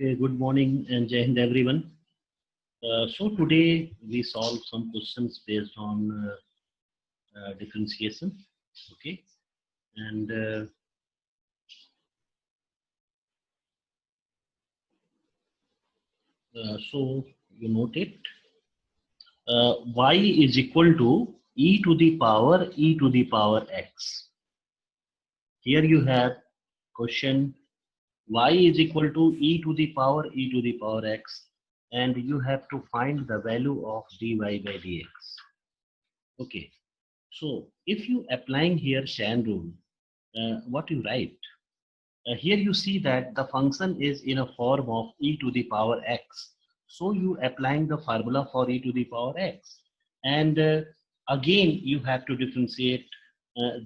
Okay, good morning and Jai Hind everyone. So today we solve some questions based on differentiation. Okay, and so you note it. Y is equal to e to the power x. Here you have question y is equal to e to the power x, and you have to find the value of dy by dx. Okay, so if you applying here chain rule, what you write? Here you see that the function is in a form of e to the power x. So you applying the formula for e to the power x. And again, you have to differentiate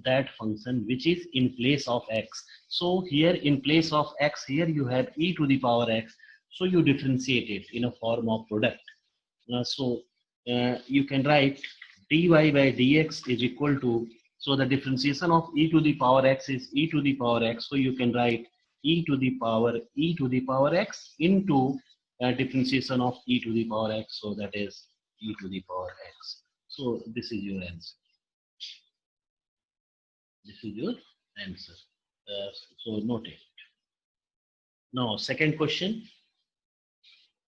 that function which is in place of x. So here in place of x, here you have e to the power x. So you differentiate it in a form of product. So you can write dy by dx is equal to, so the differentiation of e to the power x is e to the power x. So you can write e to the power x into differentiation of e to the power x. So that is e to the power x. So this is your answer. This is your answer. So note it. Now second question.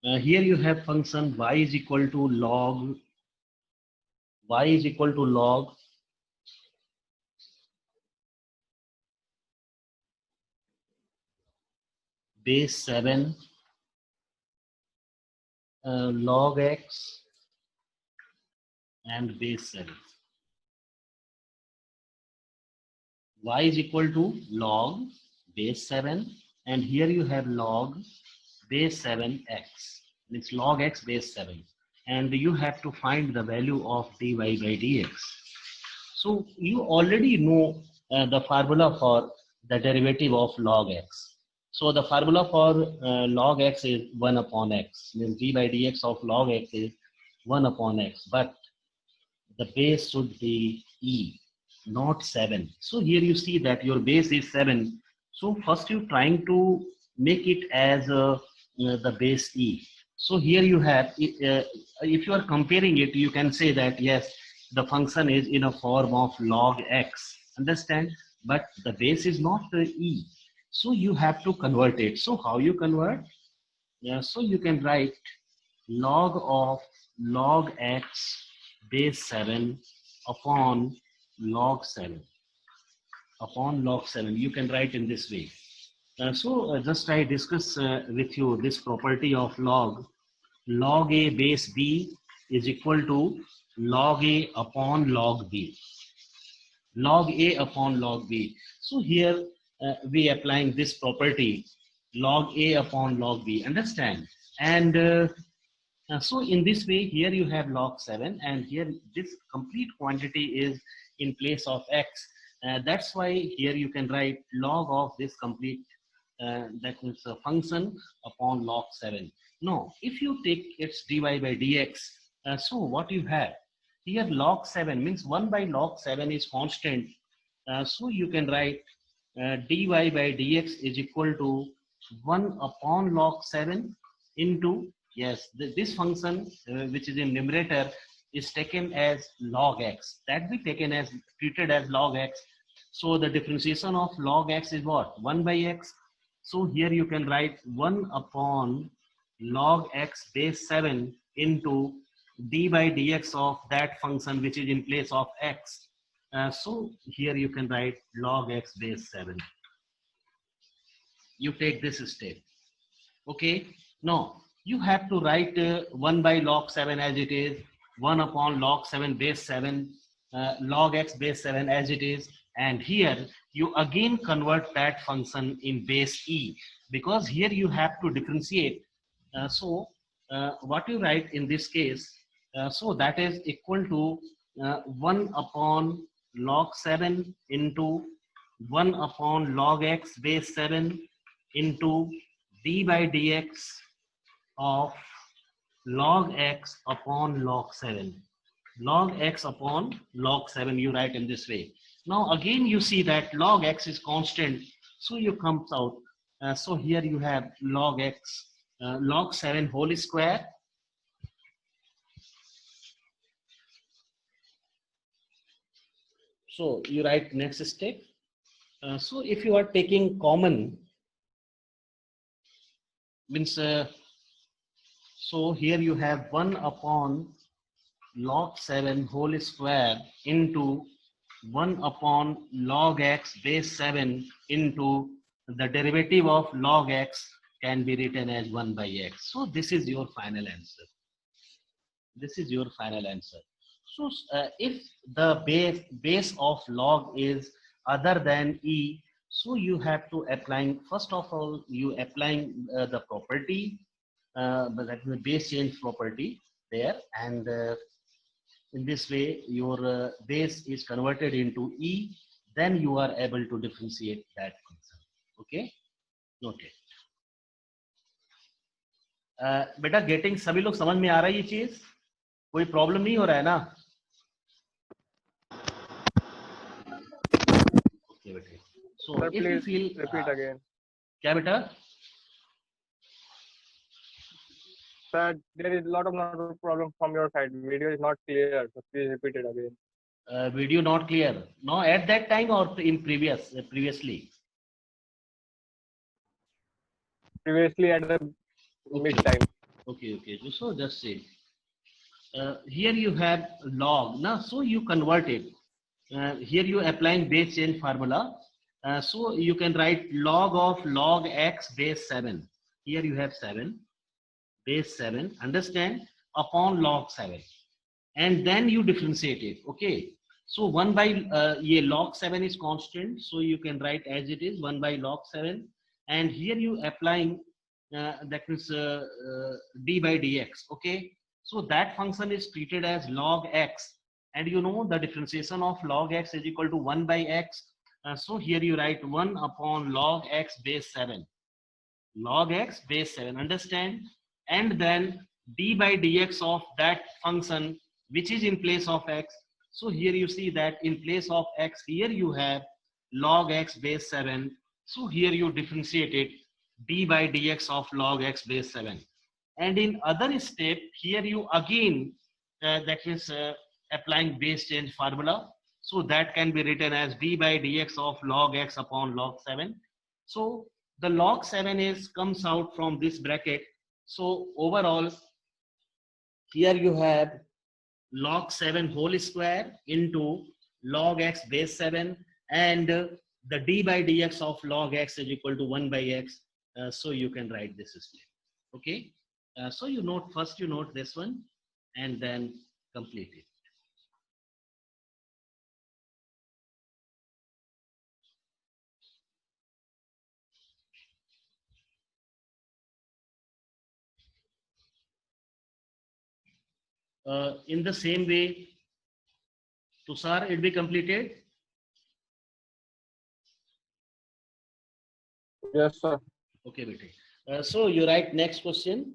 Here you have function y is equal to log base 7 log x and base 7. Y is equal to log base 7, and here you have log base 7x. It's log x base 7, and you have to find the value of dy by dx. So you already know the formula for the derivative of log x. So the formula for log x is 1 upon x. Means d by dx of log x is 1 upon x, but the base should be e, not 7. So here you see that your base is 7. So first you trying to make it as the base e. So here you have, if you are comparing it, you can say that yes, the function is in a form of log x. Understand? But the base is not e. So you have to convert it. So how you convert? Yeah, so you can write log of log x base 7 upon log 7. You can write in this way. So just I discuss with you this property of log a base b is equal to log a upon log b. Log a upon log b. So here we applying this property log a upon log b. Understand? And so in this way, here you have log 7, and here this complete quantity is in place of x. That's why here you can write log of this complete, that means a function upon log 7. Now, if you take its dy by dx, so what you have? Here log 7 means 1 by log 7 is constant. So you can write dy by dx is equal to 1 upon log 7 into, yes, this function which is in numerator is taken as log x. That be taken as, treated as log x. So the differentiation of log x is what? 1 by x. So here you can write 1 upon log x base 7 into d by dx of that function which is in place of x. So here you can write log x base 7. You take this step. Okay. Now you have to write 1 by log 7 as it is, 1 upon log 7 base 7, log x base 7 as it is, and here you again convert that function in base e, because here you have to differentiate. So what you write in this case, so that is equal to 1 upon log 7 into 1 upon log x base 7 into d by dx of log x upon log 7. Log x upon log 7 you write in this way. Now again you see that log x is constant, so you comes out. So here you have log x log 7 whole square. So you write next step. So if you are taking common, means so here you have 1 upon log 7 whole square into 1 upon log x base 7 into the derivative of log x can be written as 1 by x. So this is your final answer. This is your final answer. So if the base of log is other than e, so you have to applying, first of all you applying the property, but that is the base change property there, and in this way your base is converted into e, then you are able to differentiate that function. Okay, noted. बेटा getting सभी लोग समझ में आ रहा है ये चीज, कोई प्रॉब्लम नहीं हो रहा है ना? ओके बेटे, so if you feel, repeat again. क्या बेटा? Sir, there is a lot of problem from your side. Video is not clear, so please repeat it again. Video not clear? No, at that time or in previously? Previously at the mid time. Okay. So just say here you have log. Now, so you convert it. Here you applying base change formula. So you can write log of log x base 7. Here you have 7, base 7. Understand? Upon log 7, and then you differentiate it. Okay. So 1 by ये log 7 is constant, so you can write as it is 1 by log 7, and here you applying that is d by dx. Okay, so that function is treated as log x, and you know the differentiation of log x is equal to 1 by x. So here you write 1 upon log x base 7, log x base 7. Understand? And then d by dx of that function which is in place of x. So here you see that in place of x, here you have log x base 7. So here you differentiate it d by dx of log x base 7. And in other step, here you again that is applying base change formula. So that can be written as d by dx of log x upon log 7. So the log 7 is comes out from this bracket. So overall, here you have log 7 whole square into log x base 7, and the d by dx of log x is equal to 1 by x. So you can write this step. Okay. So you note, first you note this one and then complete it. In the same way, Tushar, it be completed? Yes, sir. Okay, bete. So you write next question.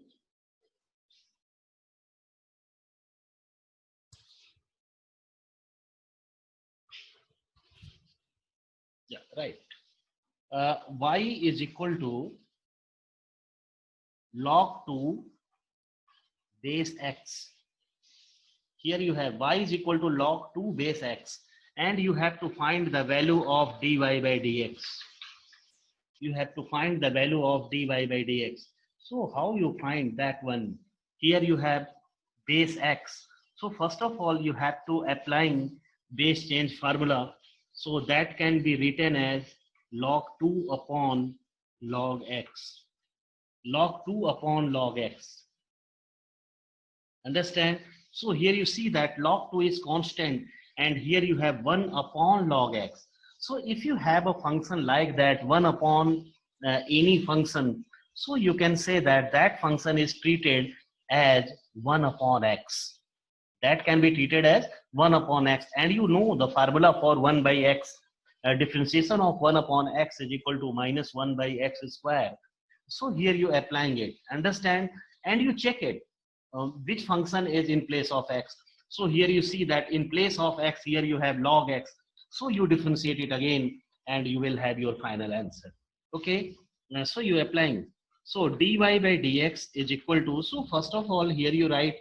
Yeah, right. Y is equal to log 2 base x. Here you have y is equal to log 2 base x, and you have to find the value of dy by dx. You have to find the value of dy by dx. So how you find that one? Here you have base x. So first of all, you have to applying base change formula. So that can be written as log 2 upon log x. Log 2 upon log x. Understand? So here you see that log 2 is constant, and here you have 1 upon log x. So if you have a function like that, 1 upon any function, so you can say that that function is treated as 1 upon x. That can be treated as 1 upon x, and you know the formula for 1 by x. Differentiation of 1 upon x is equal to minus 1 by x square. So here you applying it. Understand? And you check it. Which function is in place of x. So here you see that in place of x, here you have log x. So you differentiate it again and you will have your final answer. Okay. So you applying. So dy by dx is equal to, so first of all here you write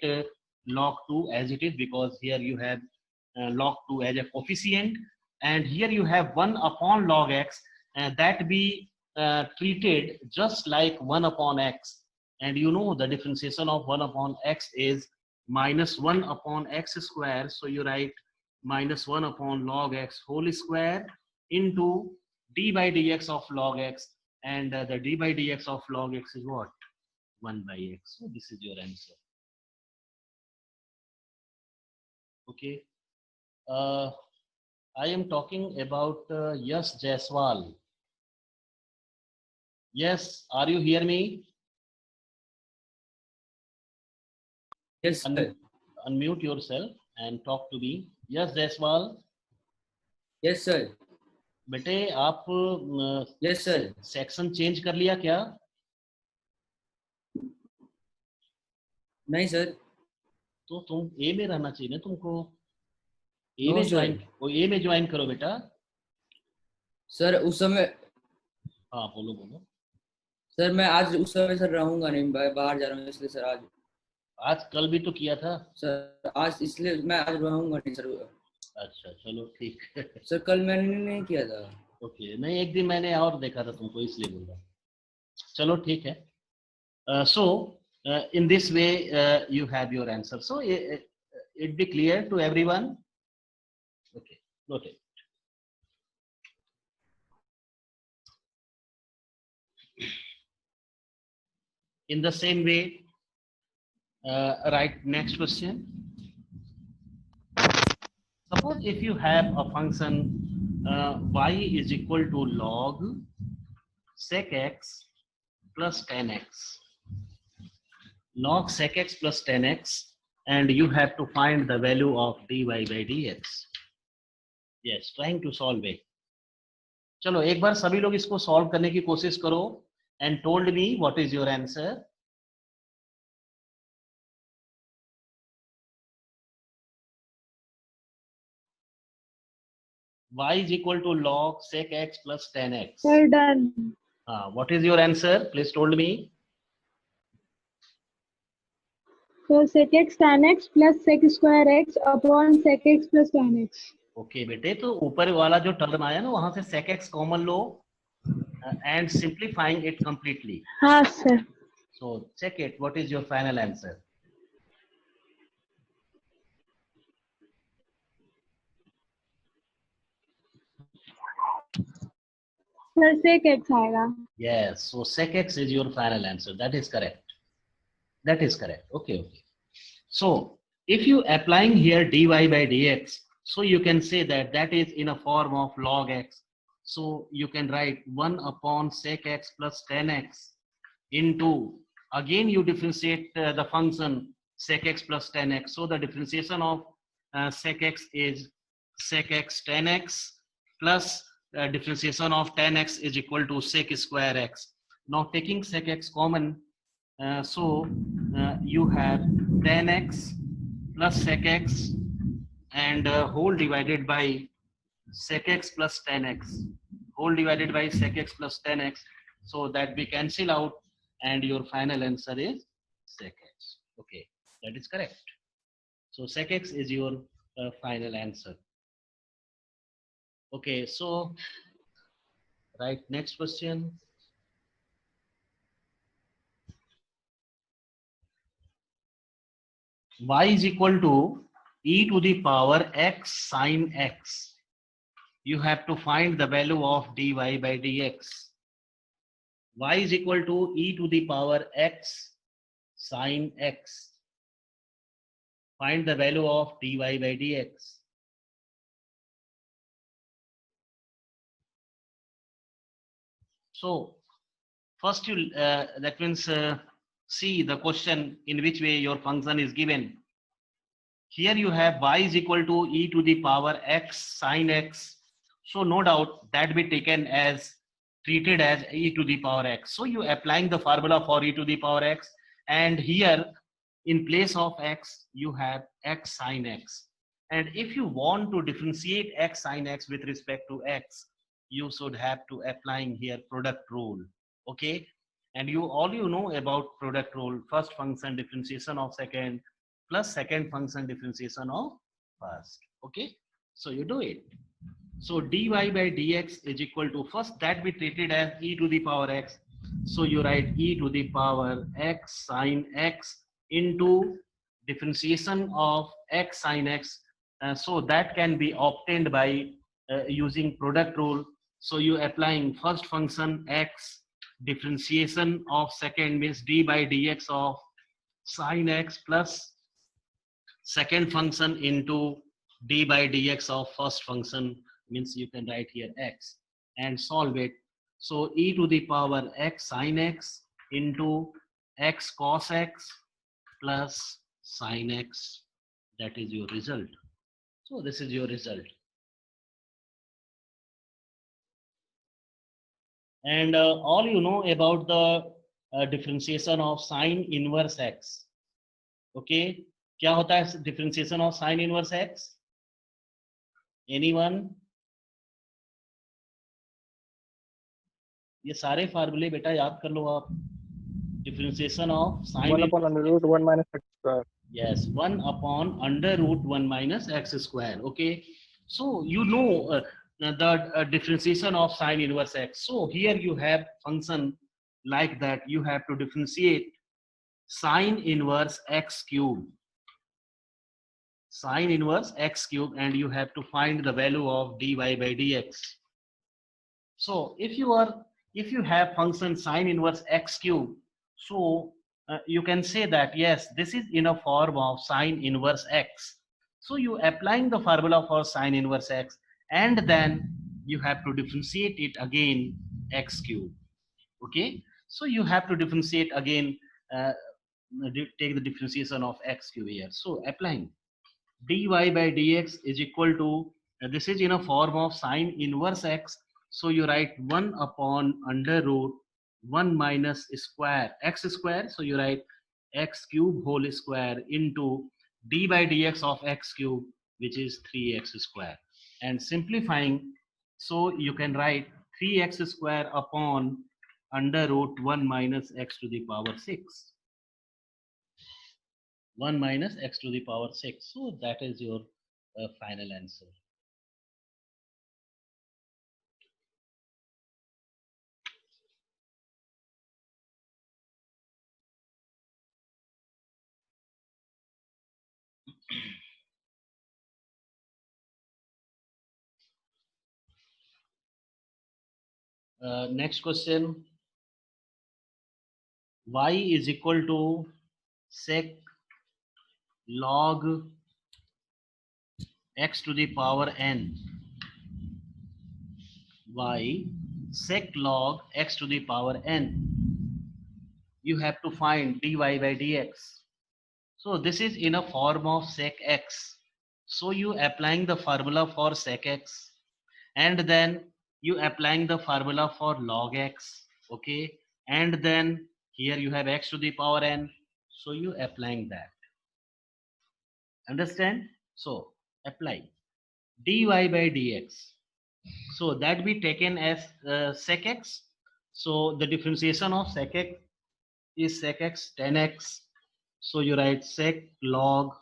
log 2 as it is, because here you have log 2 as a coefficient, and here you have 1 upon log x, and that be treated just like 1 upon x, and you know the differentiation of 1 upon x is minus 1 upon x square, so you write minus 1 upon log x whole square into d by dx of log x, and the d by dx of log x is what? 1 by x. So this is your answer. Okay. I am talking about Yash Jaiswal. Yes, are you hear me? Yes, sir. Unmute yourself and talk to me. Yes, Jaiswal. Yes, sir. बेटे आप Yes, sir. Section change कर लिया क्या? नहीं sir. तो तुम ए में रहना चाहिए ना तुमको. ए No, में sir. ज्वाइन, वो ए में ज्वाइन करो बेटा. सर उस समय, हाँ बोलो बोलो. सर मैं आज उस समय सर रहूंगा नहीं, बाहर जा रहा हूँ इसलिए सर आज. आज कल भी तो किया था. सर आज इसलिए मैं आज रहूंगा नहीं सर. अच्छा चलो ठीक. सर कल मैंने नहीं किया था. ओके, नहीं एक दिन मैंने और देखा था तुमको इसलिए बोल रहा. चलो ठीक है. So in this way you have your answer. So it be clear to everyone. Okay, noted. In the same way, write next question. Suppose if you have a function y is equal to log sec x plus 10x, log sec x plus 10x, and you have to find the value of dy by dx. Yes, trying to solve it. चलो एक बार सभी लोग इसको solve करने की कोशिश करो and told me what is your answer. Y is equal to log sec x plus 10x. Well done. What is your answer? Please told me. So sec x tan x plus sec square x upon sec x plus tan x. Okay बेटे, तो ऊपर वाला जो term आया ना वहां से sec x common low and simplifying it completely. हाँ sir. So check it. What is your final answer? Sir sec x आएगा. Yes. So sec x is your final answer. That is correct. That is correct. Okay. Okay. So if you applying here dy by dx, so you can say that that is in a form of log x. So you can write 1 upon sec x plus 10x into, again you differentiate the function sec x plus 10x. So the differentiation of sec x is sec x 10x plus differentiation of 10x is equal to sec square x. Now taking sec x common, so you have 10x plus sec x and whole divided by sec x plus 10x, whole divided by sec x plus 10x, so that we cancel out and your final answer is sec x. Okay, that is correct. So sec x is your final answer. Okay, so right, next question. Y is equal to e to the power x sine x. You have to find the value of dy by dx. Y is equal to e to the power x sine x. Find the value of dy by dx. So first you that means see the question in which way your function is given. Here you have y is equal to e to the power x sine x. So no doubt that be taken as, treated as e to the power x. So you applying the formula for e to the power x, and here in place of x you have x sine x. And if you want to differentiate x sine x with respect to x, you should have to applying here product rule. Okay. And all you know about product rule: first function differentiation of second plus second function differentiation of first. Okay, so you do it. So dy by dx is equal to, first that we treated as e to the power x. So you write e to the power x sine x into differentiation of x sine x. So that can be obtained by using product rule. So you applying first function x, differentiation of second means d by dx of sine x, plus second function into d by dx of first function, means you can write here x, and solve it. So e to the power x sine x into x cos x plus sine x, that is your result. So this is your result. And all you know about the differentiation of sine inverse x. Okay, क्या होता है differentiation of sine inverse x? Anyone? ये सारे फार्मूले बेटा याद कर लो आप. Differentiation of sine 1 upon under root 1 minus x square. Yes, 1 upon under root 1 minus x square. Okay, so you know the differentiation of sine inverse x. So here you have function like that. You have to differentiate sine inverse x cube, sine inverse x cube, and you have to find the value of dy by dx. So if you have function sine inverse x cube, so you can say that yes, this is in a form of sine inverse x. So you applying the formula for sine inverse x, and then you have to differentiate it again x cube. Okay, so you have to differentiate again, take the differentiation of x cube here. So applying dy by dx is equal to, this is in a form of sine inverse x. So you write 1 upon under root 1 minus square x square. So you write x cube whole square into d by dx of x cube, which is 3x square. And simplifying, so you can write 3x square upon under root 1 minus x to the power 6. 1 minus x to the power 6. So that is your final answer. Next question. Y is equal to sec log x to the power n. Y sec log x to the power n. You have to find dy by dx. So this is in a form of sec x. So you applying the formula for sec x, and then you applying the formula for log x. Okay, and then here you have x to the power n. So you applying that. Understand? So apply dy by dx. So that be taken as sec x. So the differentiation of sec x is sec x 10x. So you write sec log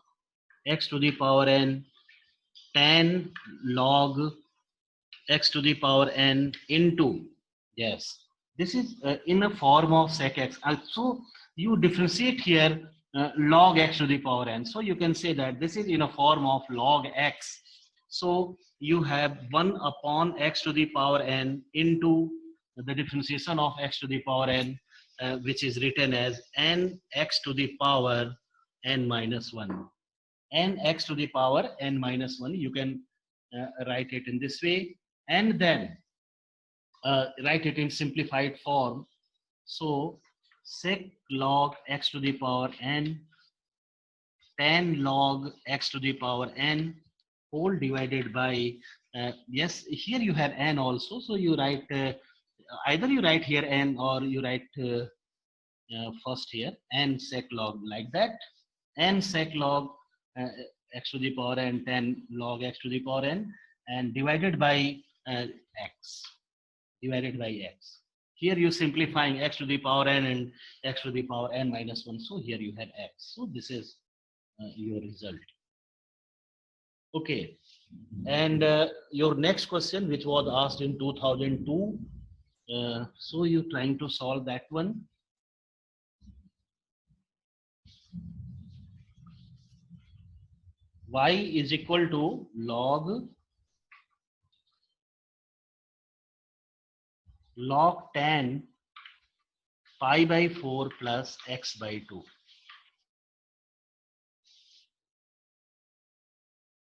x to the power n 10 log x to the power n into, yes, this is in a form of sec x. So you differentiate here log x to the power n. So you can say that this is in a form of log x. So you have 1 upon x to the power n into the differentiation of x to the power n, which is written as n x to the power n minus 1. N x to the power n minus 1. You can write it in this way, and then write it in simplified form. So sec log x to the power n 10 log x to the power n whole divided by, yes, here you have n also. So you write either you write here n, or you write first here n sec log, like that. N sec log x to the power n 10 log x to the power n, and divided by x, divided by x. Here you simplifying x to the power n and x to the power n minus 1. So here you have x. So this is your result. Okay. And your next question, which was asked in 2002. So you trying to solve that one. Y is equal to log tan pi by 4 plus x by 2.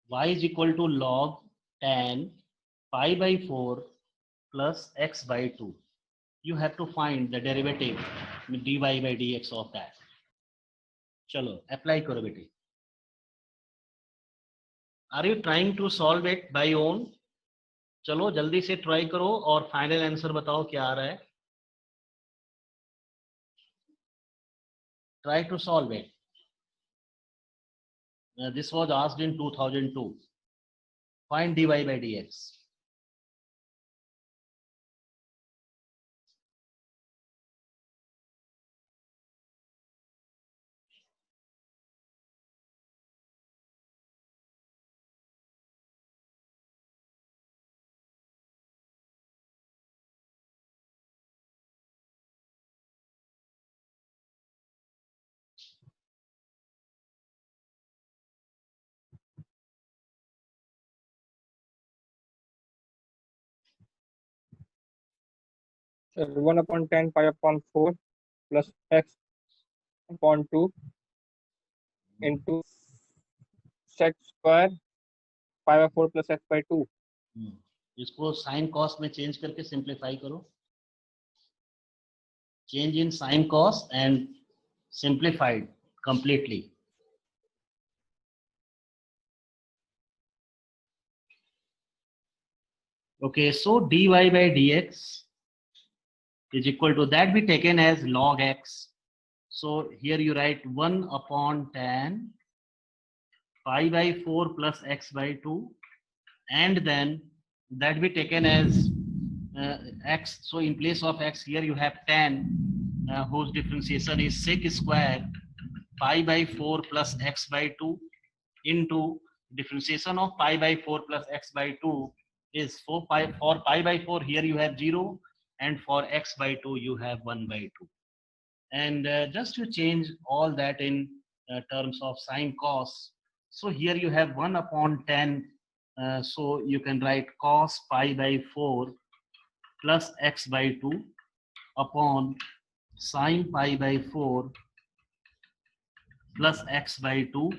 Y is equal to log tan pi by 4 plus x by 2. You have to find the derivative dy by dx of that. Chalo, apply karo beti. Are you trying to solve it by own? चलो जल्दी से try करो और final answer बताओ क्या आ रहा है. Try to solve it. This was asked in 2002. Find dy by dx. So 1 upon 10 pi upon 4 plus x upon 2 into sec square pi by 4 plus x by 2. इसको साइन कॉस में change करके simplify करो. Change in sin cos and simplified completely. Okay, so dy by dx is equal to that be taken as log x. So here you write 1 upon tan pi by 4 plus x by 2, and then that be taken as x. So in place of x, here you have tan, whose differentiation is sec square pi by 4 plus x by 2 into differentiation of pi by 4 plus x by 2 is for pi by 4, here you have 0, and for x by 2 you have 1 by 2. And just to change all that in terms of sine cos, so here you have 1 upon 10, so you can write cos pi by 4 plus x by 2 upon sine pi by 4 plus x by 2,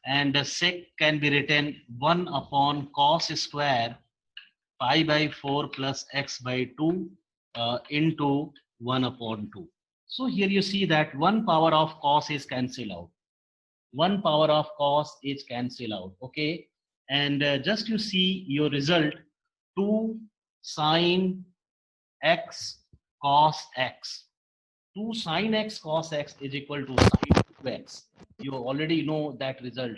and the sec can be written 1 upon cos square pi by 4 plus x by 2 into 1 upon 2. So here you see that 1 power of cos is cancelled out. 1 power of cos is cancelled out. Okay. And just you see your result, 2 sine x cos x. 2 sine x cos x is equal to sine 2x. You already know that result.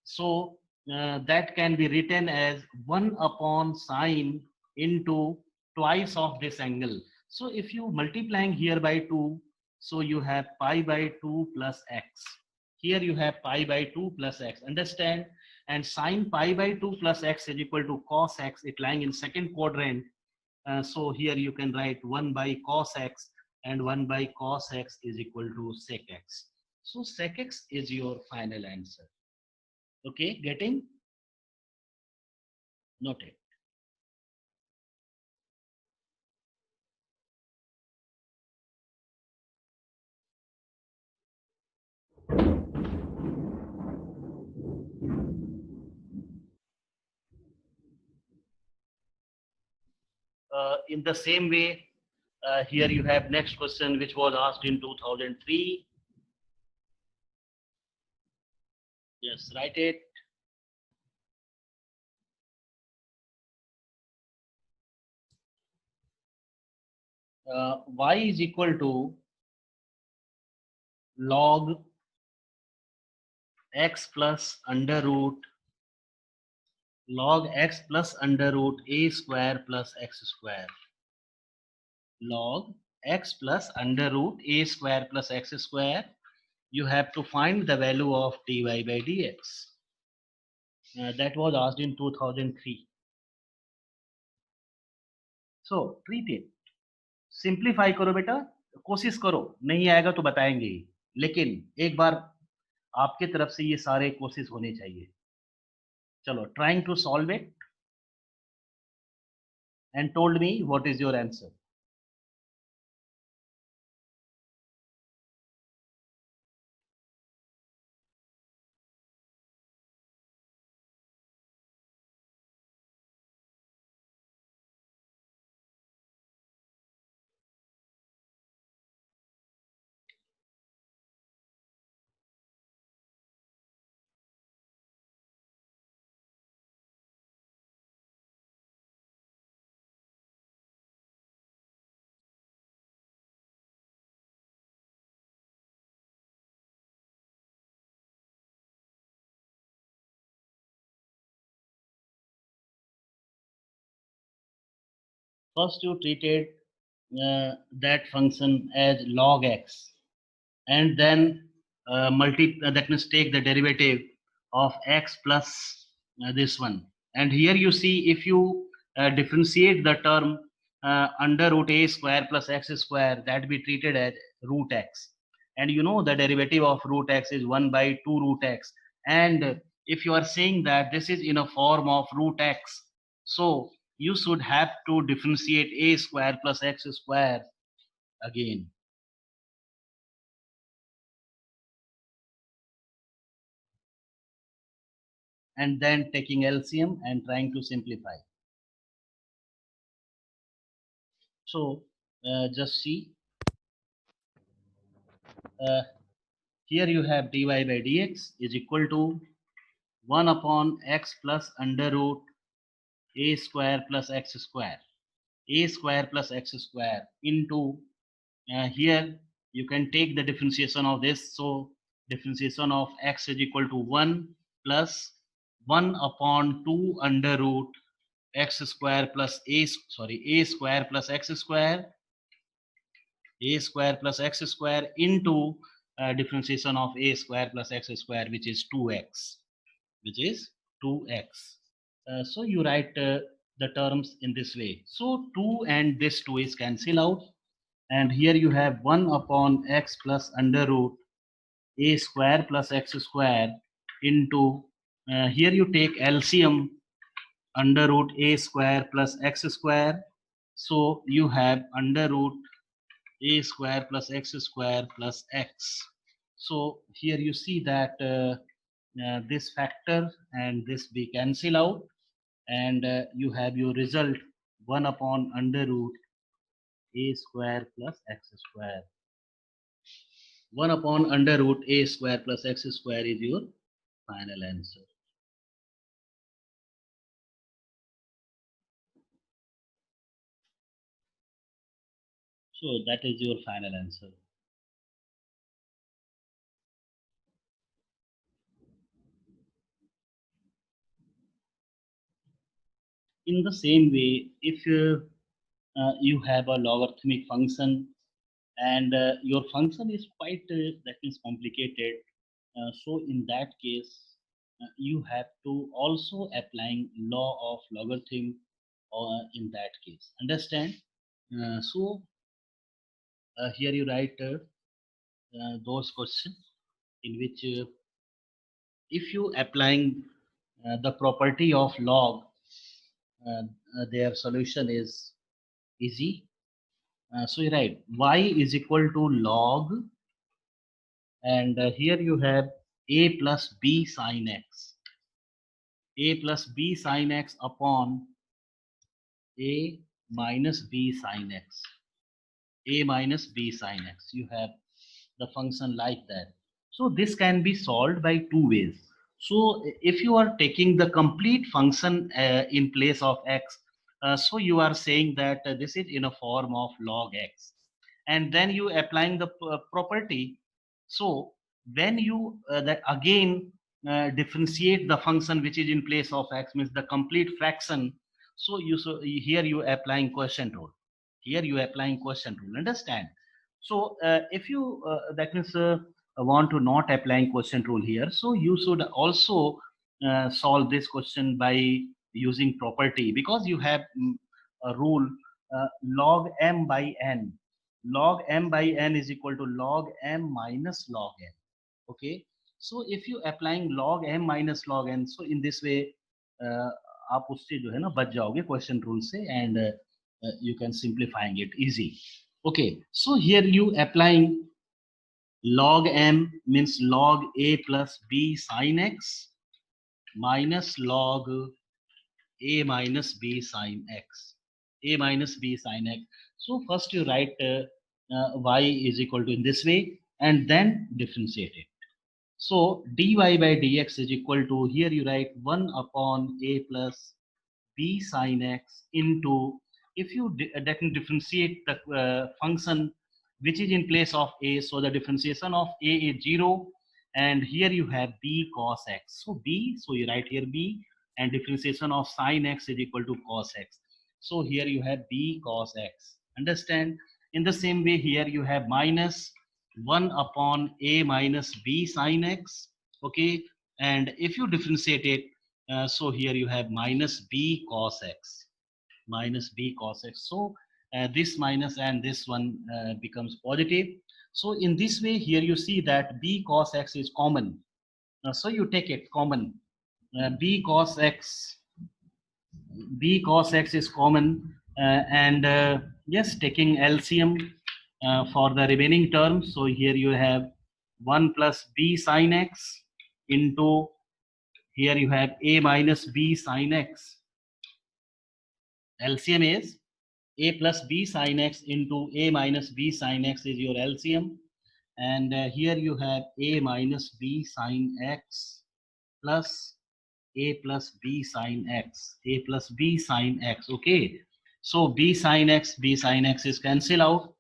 So that can be written as 1 upon sine into twice of this angle. So if you multiplying here by 2, so you have pi by 2 plus x. Here you have pi by 2 plus x. Understand? And sine pi by 2 plus x is equal to cos x. It lying in second quadrant. So here you can write 1 by cos x, and 1 by cos x is equal to sec x. So sec x is your final answer. Okay, getting? Noted. In the same way, here you have next question, which was asked in 2003. Yes, write it. Y is equal to log x plus under root log x plus under root a square plus x square. Log x plus under root a square plus x square. You have to find the value of dy by dx. That was asked in 2003. So treat it. Simplify करो बेटा, कोशिश करो, नहीं आएगा तो बताएंगे ही, लेकिन एक बार आपके तरफ से ये सारे कोशिश होने चाहिए. चलो, trying to solve it and told me what is your answer. First you treated that function as log x, and then that means take the derivative of x plus this one. And here you see, if you differentiate the term under root a square plus x square, that be treated as root x. And you know the derivative of root x is 1 by 2 root x. And if you are saying that this is in a form of root x, so you should have to differentiate a square plus x square again. And then taking LCM and trying to simplify. So just see, here you have dy by dx is equal to 1 upon x plus under root a square plus x square, a square plus x square into here you can take the differentiation of this. So differentiation of x is equal to 1 plus 1 upon 2 under root x square plus a square plus x square, a square plus x square into differentiation of a square plus x square, which is 2x, so you write the terms in this way. So 2 and this 2 is cancel out, and here you have 1 upon x plus under root a square plus x square into here you take LCM under root a square plus x square. So you have under root a square plus x square plus x. So here you see that this factor and this be cancel out, and you have your result 1 upon under root a square plus x square. 1 upon under root a square plus x square is your final answer. So that is your final answer. In the same way, if you have a logarithmic function and your function is quite that is complicated, so in that case you have to also applying law of logarithm in that case, understand. So here you write those questions in which if you applying the property of log, their solution is easy. So you write y is equal to log, and here you have a plus b sin x, a plus b sin x upon a minus b sin x, a minus b sin x. You have the function like that. So this can be solved by two ways. So if you are taking the complete function in place of x, so you are saying that this is in a form of log x, and then you applying the property. So when you that again differentiate the function which is in place of x, means the complete fraction. So here you applying quotient rule. Here you applying quotient rule. Understand? So if you that means want to not applying quotient rule here, so you should also solve this question by using property, because you have a rule log m by n. Log m by n is equal to log m minus log n. Okay, so if you applying log m minus log n, so in this way आप उससे जो है ना बच जाओगे question rule से, and you can simplifying it easy. Okay, so here you applying log m means log a plus b sin x minus log a minus b sin x, a minus b sin x. So first you write y is equal to in this way and then differentiate it. So dy by dx is equal to, here you write 1 upon a plus b sin x into, if you differentiate the function which is in place of a, so the differentiation of a is 0, and here you have b cos x. So b, so you write here b, and differentiation of sin x is equal to cos x. So here you have b cos x. Understand? In the same way here you have minus 1 upon a minus b sin x. Okay, and if you differentiate it, so here you have minus b cos x, minus b cos x. So this minus and this one becomes positive. So in this way here you see that b cos x is common. So you take it common. B cos x is common, and yes, taking LCM for the remaining terms. So here you have 1 plus b sin x into, here you have a minus b sin x. LCM is a plus b sin x into a minus b sin x is your LCM, and here you have a minus b sin x plus a plus b sin x, a plus b sin x. Okay, so b sin x is cancel out,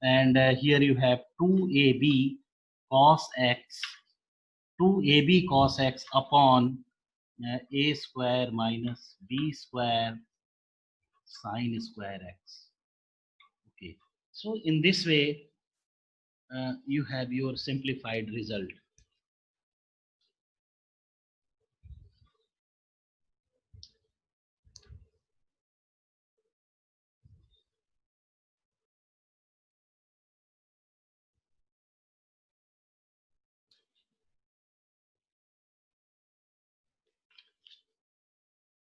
and here you have 2ab cos x, 2ab cos x upon a square minus b square sin square x. Okay, so in this way you have your simplified result.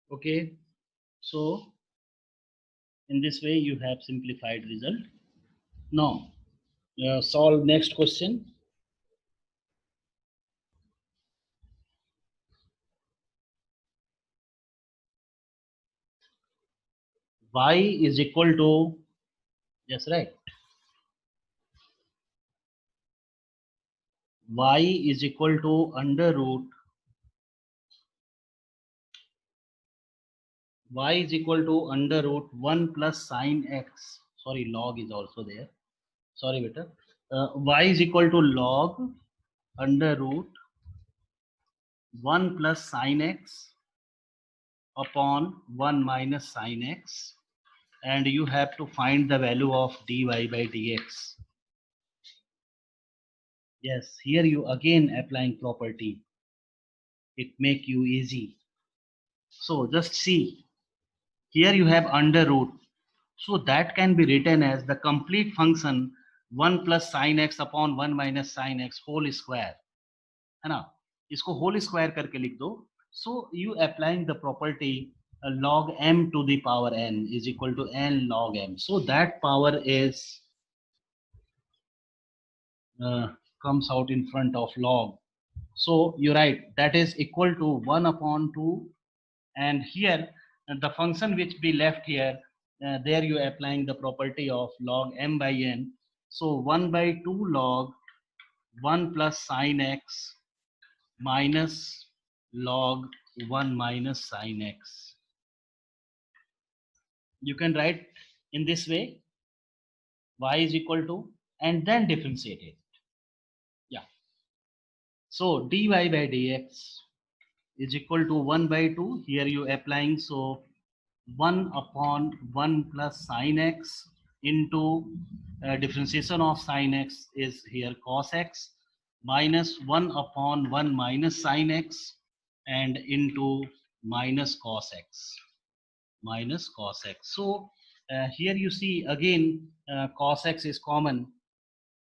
Okay, so in this way you have simplified result. Now solve next question. Y is equal to, yes, right, y is equal to under root, y is equal to under root 1 plus sin x. Sorry, log is also there. Sorry beta. Y is equal to log under root 1 plus sin x upon 1 minus sin x, and you have to find the value of dy by dx. Yes, here you again applying property. It make you easy. So just see, here you have under root, so that can be written as the complete function 1 plus sin x upon 1 minus sin x whole square, है ना, इसको whole square करके लिख दो. So you applying the property log m to the power n is equal to n log m. So that power is comes out in front of log. So you write that is equal to 1 upon 2, and here the function which be left here, there you applying the property of log m by n. So 1 by 2 log 1 plus sin x minus log 1 minus sin x. You can write in this way, y is equal to, and then differentiate it. Yeah, so dy by dx is equal to 1 by 2. Here you applying, so 1 upon 1 plus sin x into differentiation of sin x is here cos x minus 1 upon 1 minus sin x and into minus cos x. Minus cos x. So here you see again cos x is common.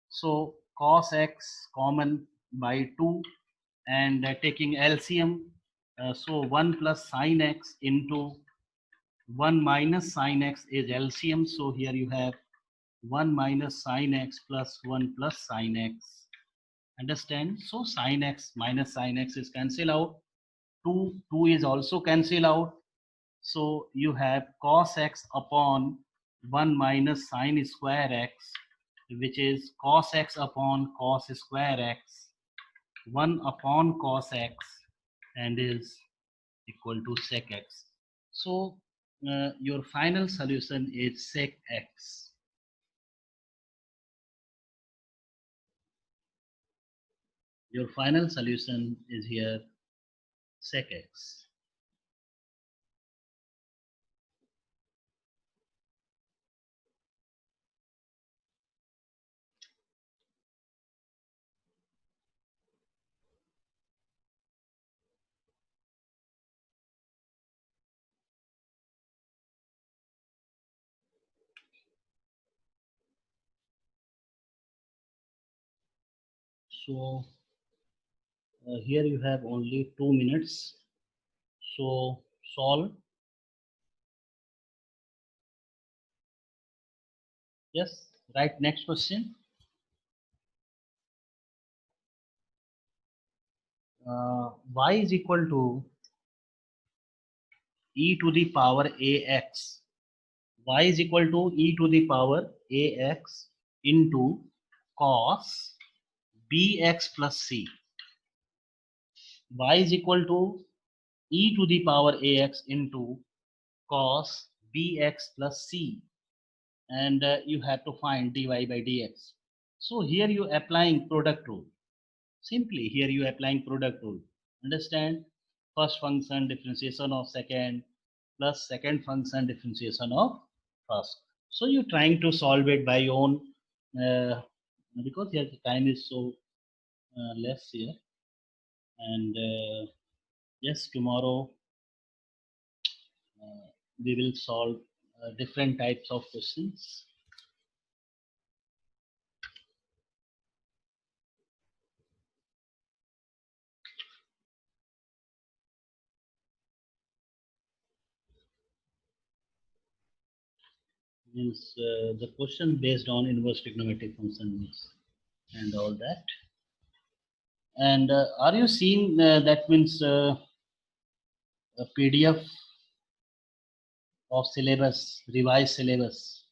So cos x common by 2 and taking LCM. So 1 plus sin x into 1 minus sin x is LCM. So here you have 1 minus sin x plus 1 plus sin x. Understand? So sin x minus sin x is cancel out. 2 is also cancel out. So you have cos x upon 1 minus sin square x, which is cos x upon cos square x, 1 upon cos x, and is equal to sec x. So your final solution is sec x. Your final solution is here sec x. So here you have only 2 minutes. So solve. Yes, right. Next question. Y is equal to e to the power ax. Y is equal to e to the power ax into cos bx plus c. Y is equal to e to the power ax into cos bx plus c, and you have to find dy by dx. So here you applying product rule. Simply here you applying product rule. Understand? First function differentiation of second plus second function differentiation of first. So you trying to solve it by your own because here the time is so less here, and yes, tomorrow we will solve different types of questions. Means the question based on inverse trigonometric functions and all that. And are you seeing that means a PDF of syllabus, revised syllabus?